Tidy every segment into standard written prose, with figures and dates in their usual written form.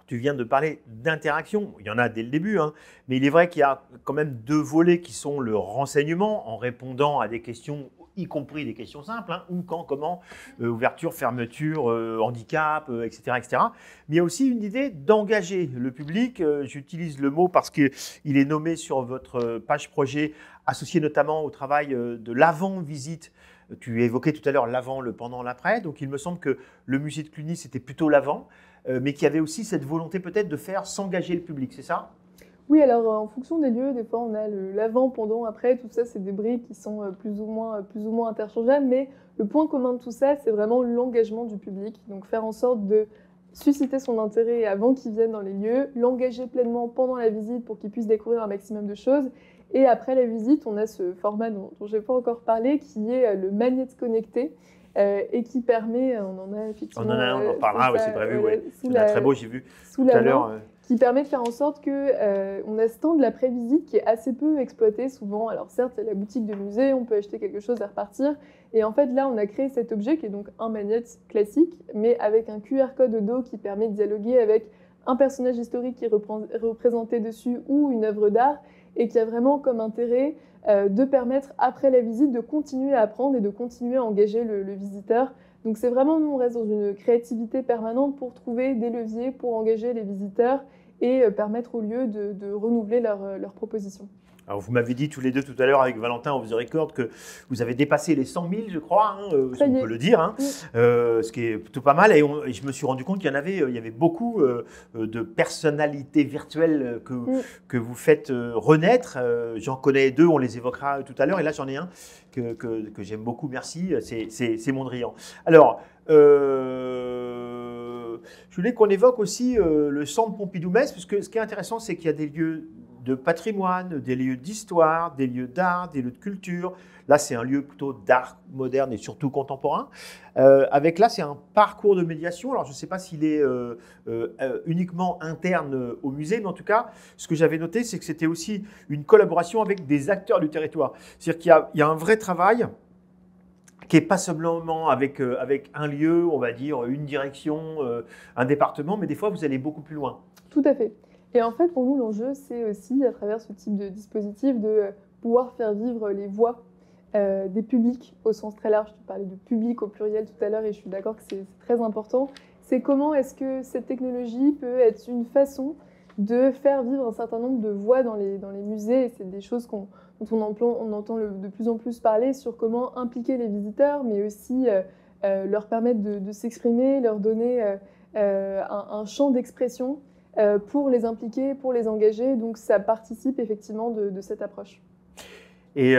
tu viens de parler d'interaction, il y en a dès le début, hein, mais il est vrai qu'il y a quand même deux volets qui sont le renseignement en répondant à des questions, y compris des questions simples, hein, où, quand, comment, ouverture, fermeture, handicap, etc., etc. Mais il y a aussi une idée d'engager le public. J'utilise le mot parce qu'il est nommé sur votre page projet, associé notamment au travail de l'avant-visite. Tu évoquais tout à l'heure l'avant, le pendant, l'après. Donc il me semble que le musée de Cluny, c'était plutôt l'avant, mais qu'il y avait aussi cette volonté peut-être de faire s'engager le public, c'est ça ? Oui, alors en fonction des lieux, des fois on a l'avant, pendant, après, tout ça c'est des briques qui sont plus ou moins interchangeables, mais le point commun de tout ça, c'est vraiment l'engagement du public, donc faire en sorte de susciter son intérêt avant qu'il vienne dans les lieux, l'engager pleinement pendant la visite pour qu'il puisse découvrir un maximum de choses, et après la visite, on a ce format dont je n'ai pas encore parlé, qui est le Magnet connecté, et qui permet, on en a effectivement… On en parlera, c'est prévu, voilà, c'est très beau, j'ai vu sous tout la à main, l'heure. qui permet de faire en sorte que on a ce temps de la prévisite qui est assez peu exploité souvent. Alors certes, c'est la boutique de musée, on peut acheter quelque chose et repartir. Et en fait, là, on a créé cet objet qui est donc un magnet classique, mais avec un QR code au dos qui permet de dialoguer avec un personnage historique qui est représenté dessus ou une œuvre d'art, et qui a vraiment comme intérêt de permettre, après la visite, de continuer à apprendre et de continuer à engager le visiteur. Donc c'est vraiment, nous, on reste dans une créativité permanente pour trouver des leviers pour engager les visiteurs et permettre aux lieux de renouveler leurs propositions. Alors, vous m'avez dit tous les deux tout à l'heure avec Valentin off the record que vous avez dépassé les 100 000, je crois, hein, on peut le dire, hein, ce qui est plutôt pas mal. Et je me suis rendu compte qu'il y avait beaucoup de personnalités virtuelles que vous faites renaître. J'en connais deux, on les évoquera tout à l'heure. Et là, j'en ai un que j'aime beaucoup, merci, c'est Mondrian. Alors, je voulais qu'on évoque aussi le centre Pompidou-Metz, puisque ce qui est intéressant, c'est qu'il y a des lieux de patrimoine, des lieux d'histoire, des lieux d'art, des lieux de culture. Là, c'est un lieu plutôt d'art moderne et surtout contemporain. Avec là, c'est un parcours de médiation. Alors, je ne sais pas s'il est uniquement interne au musée, mais en tout cas, ce que j'avais noté, c'est que c'était aussi une collaboration avec des acteurs du territoire. C'est-à-dire qu'il y a un vrai travail qui n'est pas seulement avec un lieu, on va dire, une direction, un département, mais des fois, vous allez beaucoup plus loin. Tout à fait. Et en fait, pour nous, l'enjeu, c'est aussi, à travers ce type de dispositif, de pouvoir faire vivre les voix des publics au sens très large. Tu parlais de public au pluriel tout à l'heure et je suis d'accord que c'est très important. C'est comment est-ce que cette technologie peut être une façon de faire vivre un certain nombre de voix dans les musées. Et c'est des choses dont on entend de plus en plus parler sur comment impliquer les visiteurs, mais aussi leur permettre de s'exprimer, leur donner un champ d'expression pour les impliquer, pour les engager. Donc ça participe effectivement de cette approche. Et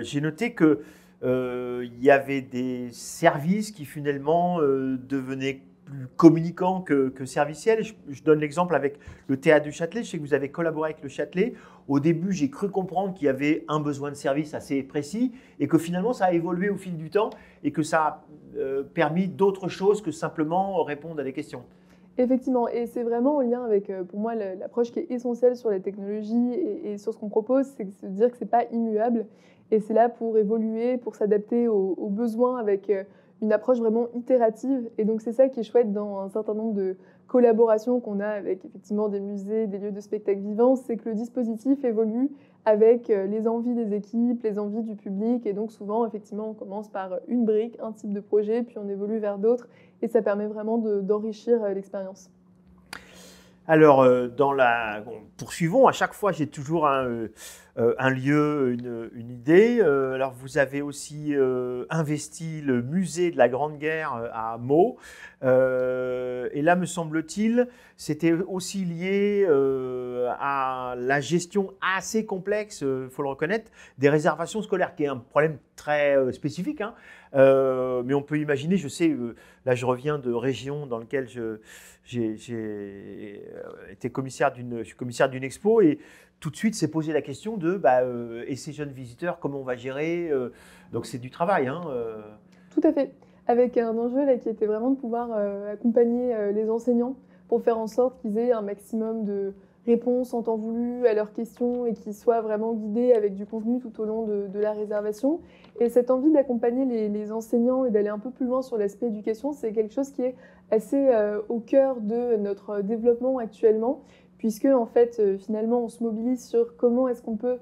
j'ai noté qu'il y avait des services qui finalement devenaient plus communicants que serviciels. Je donne l'exemple avec le théâtre du Châtelet. Je sais que vous avez collaboré avec le Châtelet. Au début, j'ai cru comprendre qu'il y avait un besoin de service assez précis et que finalement, ça a évolué au fil du temps et que ça a permis d'autres choses que simplement répondre à des questions. Effectivement, et c'est vraiment en lien avec, pour moi, l'approche qui est essentielle sur les technologies et sur ce qu'on propose, c'est de se dire que ce n'est pas immuable. Et c'est là pour évoluer, pour s'adapter aux besoins avec une approche vraiment itérative. Et donc c'est ça qui est chouette dans un certain nombre de collaborations qu'on a avec effectivement des musées, des lieux de spectacle vivants, c'est que le dispositif évolue avec les envies des équipes, les envies du public. Et donc souvent, effectivement, on commence par une brique, un type de projet, puis on évolue vers d'autres. Et ça permet vraiment d'enrichir l'expérience. Alors, poursuivons. À chaque fois, j'ai toujours un lieu, une idée. Alors, vous avez aussi investi le musée de la Grande Guerre à Meaux. Et là, me semble-t-il, c'était aussi lié à la gestion assez complexe, il faut le reconnaître, des réservations scolaires, qui est un problème très spécifique, hein. Mais on peut imaginer, je sais, là je reviens de régions dans lesquelles j'ai été commissaire d'une expo et tout de suite s'est posé la question de et ces jeunes visiteurs, comment on va gérer donc c'est du travail, hein. Tout à fait. Avec un enjeu là, qui était vraiment de pouvoir accompagner les enseignants pour faire en sorte qu'ils aient un maximum réponse en temps voulu à leurs questions et qui soient vraiment guidés avec du contenu tout au long de la réservation. Et cette envie d'accompagner les enseignants et d'aller un peu plus loin sur l'aspect éducation, c'est quelque chose qui est assez au cœur de notre développement actuellement, puisque en fait, finalement, on se mobilise sur comment est-ce qu'on peut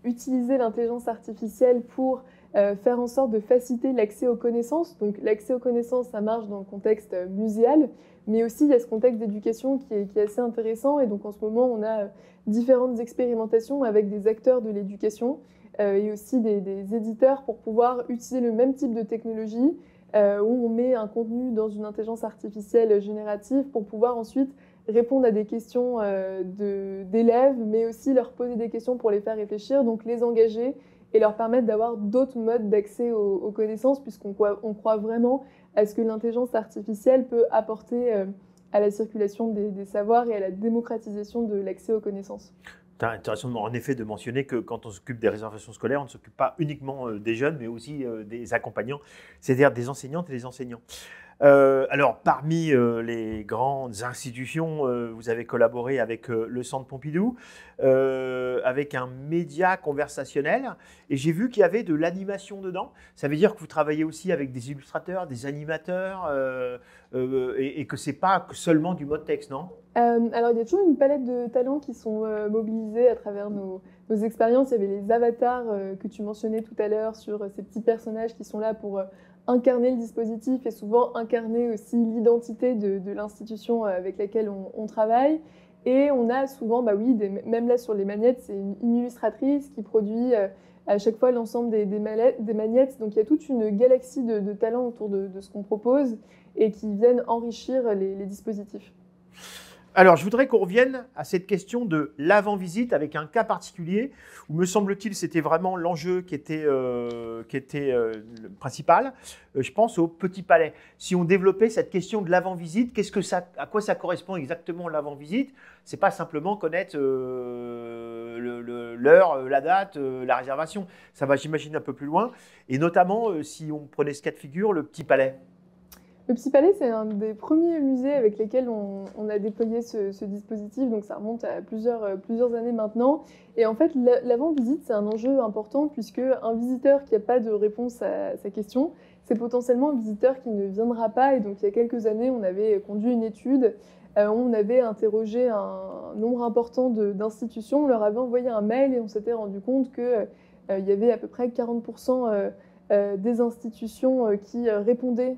utiliser l'intelligence artificielle pour faire en sorte de faciliter l'accès aux connaissances. Donc l'accès aux connaissances, ça marche dans le contexte muséal, mais aussi il y a ce contexte d'éducation qui est assez intéressant. Et donc en ce moment, on a différentes expérimentations avec des acteurs de l'éducation et aussi des éditeurs pour pouvoir utiliser le même type de technologie où on met un contenu dans une intelligence artificielle générative pour pouvoir ensuite répondre à des questions d'élèves, mais aussi leur poser des questions pour les faire réfléchir, donc les engager et leur permettre d'avoir d'autres modes d'accès aux connaissances, puisqu'on croit vraiment à ce que l'intelligence artificielle peut apporter à la circulation des savoirs et à la démocratisation de l'accès aux connaissances. C'est intéressant en effet de mentionner que quand on s'occupe des réservations scolaires, on ne s'occupe pas uniquement des jeunes, mais aussi des accompagnants, c'est-à-dire des enseignantes et des enseignants. Alors, parmi les grandes institutions, vous avez collaboré avec le Centre Pompidou, avec un média conversationnel, et j'ai vu qu'il y avait de l'animation dedans. Ça veut dire que vous travaillez aussi avec des illustrateurs, des animateurs, et que ce n'est pas seulement du mode texte, non? Alors, il y a toujours une palette de talents qui sont mobilisés à travers nos expériences. Il y avait les avatars que tu mentionnais tout à l'heure sur ces petits personnages qui sont là pour incarner le dispositif et souvent incarner aussi l'identité de l'institution avec laquelle on travaille. Et on a souvent, bah oui, même là sur les magnettes, c'est une illustratrice qui produit à chaque fois l'ensemble des magnettes. Donc il y a toute une galaxie de talents autour de ce qu'on propose et qui viennent enrichir les dispositifs. Alors, je voudrais qu'on revienne à cette question de l'avant-visite avec un cas particulier où, me semble-t-il, c'était vraiment l'enjeu qui était le principal. Je pense au Petit Palais. Si on développait cette question de l'avant-visite, à quoi ça correspond exactement l'avant-visite? C'est pas simplement connaître l'heure, la date, la réservation. Ça va, j'imagine, un peu plus loin. Et notamment, si on prenait ce cas de figure, le Petit Palais. Le Petit Palais, c'est un des premiers musées avec lesquels on a déployé ce dispositif, donc ça remonte à plusieurs années maintenant. Et en fait, l'avant-visite, c'est un enjeu important puisque un visiteur qui n'a pas de réponse à sa question, c'est potentiellement un visiteur qui ne viendra pas. Et donc, il y a quelques années, on avait conduit une étude, on avait interrogé un nombre important d'institutions, on leur avait envoyé un mail et on s'était rendu compte qu'il y avait à peu près 40% des institutions qui répondaient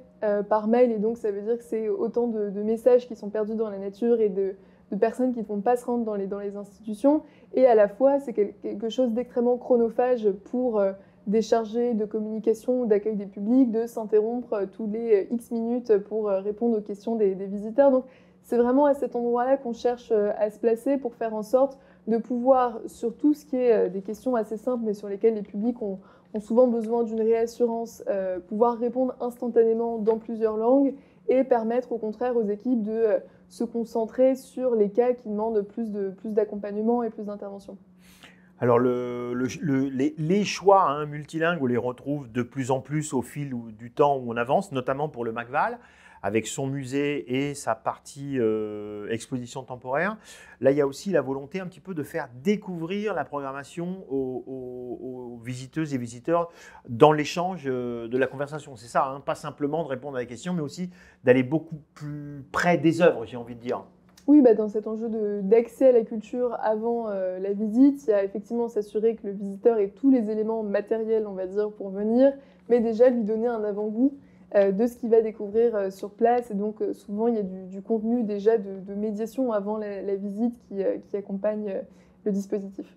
par mail, et donc ça veut dire que c'est autant de messages qui sont perdus dans la nature et de personnes qui ne vont pas se rendre dans les institutions, et à la fois c'est quelque chose d'extrêmement chronophage pour des chargés de communication ou d'accueil des publics de s'interrompre tous les X minutes pour répondre aux questions des visiteurs. Donc c'est vraiment à cet endroit-là qu'on cherche à se placer pour faire en sorte de pouvoir, sur tout ce qui est des questions assez simples mais sur lesquelles les publics ont souvent besoin d'une réassurance, pouvoir répondre instantanément dans plusieurs langues et permettre au contraire aux équipes de se concentrer sur les cas qui demandent plus d'accompagnement et plus d'intervention. Alors, les choix multilingues, on les retrouve de plus en plus au fil du temps où on avance, notamment pour le MACVAL, avec son musée et sa partie exposition temporaire. Là, il y a aussi la volonté un petit peu de faire découvrir la programmation aux visiteuses et visiteurs dans l'échange de la conversation. C'est ça, pas simplement de répondre à la question, mais aussi d'aller beaucoup plus près des œuvres, j'ai envie de dire. Oui, dans cet enjeu d'accès à la culture avant la visite, il y a effectivement s'assurer que le visiteur ait tous les éléments matériels, on va dire, pour venir, mais déjà lui donner un avant-goût de ce qu'il va découvrir sur place. Et donc souvent, il y a du contenu déjà de médiation avant la visite qui accompagne le dispositif.